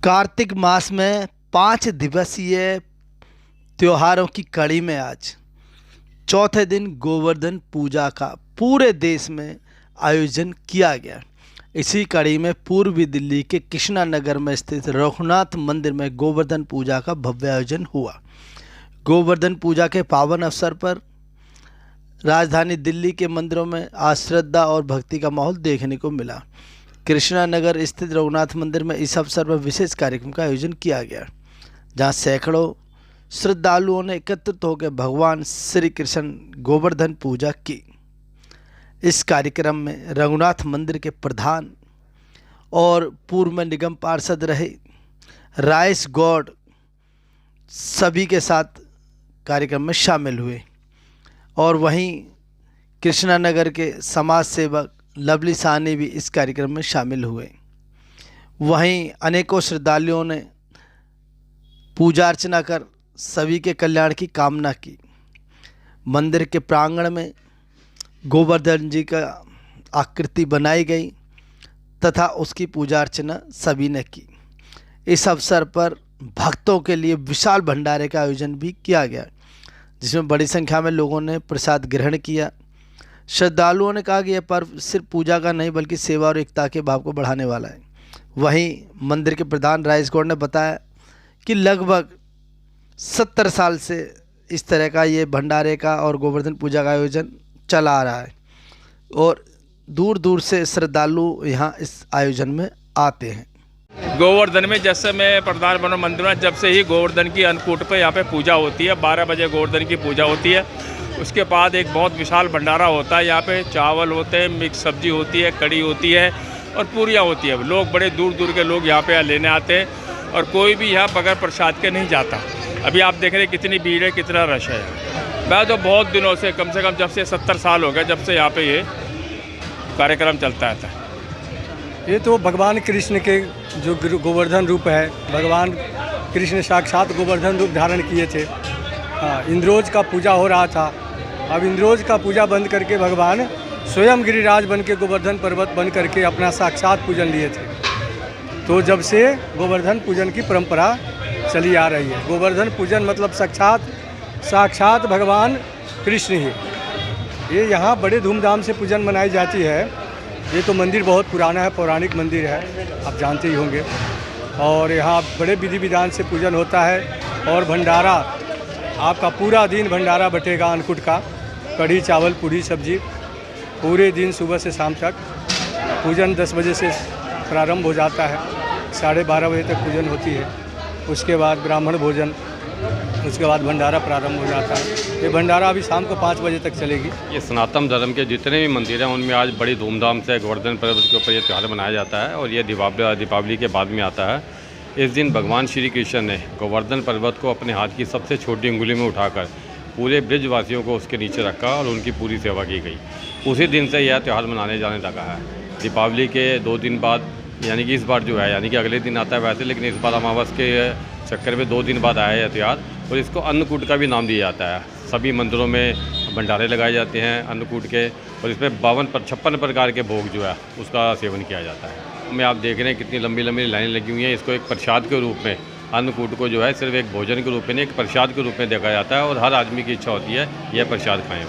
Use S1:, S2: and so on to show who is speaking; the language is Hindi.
S1: कार्तिक मास में 5 दिवसीय त्योहारों की कड़ी में आज चौथे दिन गोवर्धन पूजा का पूरे देश में आयोजन किया गया। इसी कड़ी में पूर्वी दिल्ली के कृष्णा नगर में स्थित रघुनाथ मंदिर में गोवर्धन पूजा का भव्य आयोजन हुआ। गोवर्धन पूजा के पावन अवसर पर राजधानी दिल्ली के मंदिरों में आज श्रद्धा और भक्ति का माहौल देखने को मिला। कृष्णा नगर स्थित रघुनाथ मंदिर में इस अवसर पर विशेष कार्यक्रम का आयोजन किया गया, जहां सैकड़ों श्रद्धालुओं ने एकत्रित होकर भगवान श्री कृष्ण गोवर्धन पूजा की। इस कार्यक्रम में रघुनाथ मंदिर के प्रधान और पूर्व में निगम पार्षद रहे राइस गौड़ सभी के साथ कार्यक्रम में शामिल हुए और वहीं कृष्णा नगर के समाज सेवक लवली साहनी भी इस कार्यक्रम में शामिल हुए। वहीं अनेकों श्रद्धालुओं ने पूजा अर्चना कर सभी के कल्याण की कामना की। मंदिर के प्रांगण में गोवर्धन जी का आकृति बनाई गई तथा उसकी पूजा अर्चना सभी ने की। इस अवसर पर भक्तों के लिए विशाल भंडारे का आयोजन भी किया गया, जिसमें बड़ी संख्या में लोगों ने प्रसाद ग्रहण किया। श्रद्धालुओं ने कहा कि यह पर्व सिर्फ पूजा का नहीं बल्कि सेवा और एकता के भाव को बढ़ाने वाला है। वहीं मंदिर के प्रधान राइस गौड़ ने बताया कि लगभग 70 साल से इस तरह का ये भंडारे का और गोवर्धन पूजा का आयोजन चला आ रहा है और दूर दूर से श्रद्धालु यहाँ इस आयोजन में आते हैं।
S2: गोवर्धन में जैसे मैं प्रधान बना मंदिर में, जब से ही गोवर्धन की अन्नकूट पे यहाँ पे पूजा होती है। 12 बजे गोवर्धन की पूजा होती है। उसके बाद एक बहुत विशाल भंडारा होता है। यहाँ पे चावल होते हैं, मिक्स सब्जी होती है, कड़ी होती है और पूरियाँ होती है। लोग बड़े दूर दूर के लोग यहाँ पे लेने आते हैं और कोई भी यहाँ बगैर प्रसाद के नहीं जाता। अभी आप देख रहे हैं कितनी भीड़ है, कितना रश है। मैं तो बहुत दिनों से, कम से कम जब से 70 साल हो गए जब से यहाँ पे ये कार्यक्रम चलता है।
S3: ये तो भगवान कृष्ण के जो गोवर्धन रूप है, भगवान कृष्ण साक्षात गोवर्धन रूप धारण किए थे। हाँ, इंद्रोज का पूजा हो रहा था। अब इंद्रोज का पूजा बंद करके भगवान स्वयं गिरिराज बन के गोवर्धन पर्वत बन करके अपना साक्षात पूजन लिए थे। तो जब से गोवर्धन पूजन की परंपरा चली आ रही है। गोवर्धन पूजन मतलब साक्षात भगवान कृष्ण ही। ये यहाँ बड़े धूमधाम से पूजन मनाई जाती है। ये तो मंदिर बहुत पुराना है, पौराणिक मंदिर है, आप जानते ही होंगे। और यहाँ बड़े विधि विधान से पूजन होता है और भंडारा, आपका पूरा दिन भंडारा बटेगा अन्नकूट का। कढ़ी चावल पूरी सब्जी पूरे दिन सुबह से शाम तक। पूजन 10 बजे से प्रारंभ हो जाता है, 12:30 बजे तक पूजन होती है। उसके बाद ब्राह्मण भोजन, उसके बाद भंडारा प्रारंभ हो जाता है। ये भंडारा अभी शाम को 5 बजे तक चलेगी।
S4: ये सनातन धर्म के जितने भी मंदिर हैं उनमें आज बड़ी धूमधाम से गोवर्धन पर्व के ऊपर ये त्यौहार मनाया जाता है और ये दीपावली के बाद में आता है। इस दिन भगवान श्री कृष्ण ने गोवर्धन पर्वत को अपने हाथ की सबसे छोटी उंगली में उठाकर पूरे ब्रजवासियों को उसके नीचे रखा और उनकी पूरी सेवा की गई। उसी दिन से यह त्यौहार मनाने जाने लगा है। दीपावली के 2 दिन बाद, यानी कि इस बार जो है, यानी कि अगले दिन आता है वैसे, लेकिन इस बार अमावस के चक्कर में 2 दिन बाद आया यह त्यौहार और इसको अन्नकूट का भी नाम दिया जाता है। सभी मंदिरों में भंडारे लगाए जाते हैं अन्नकूट के और इसमें 56 प्रकार के भोग जो है उसका सेवन किया जाता है। में आप देख रहे हैं कितनी लंबी लंबी लाइनें लगी हुई हैं। इसको एक प्रसाद के रूप में, अन्नकूट को जो है सिर्फ एक भोजन के रूप में नहीं, एक प्रसाद के रूप में देखा जाता है और हर आदमी की इच्छा होती है यह प्रसाद खाएँ।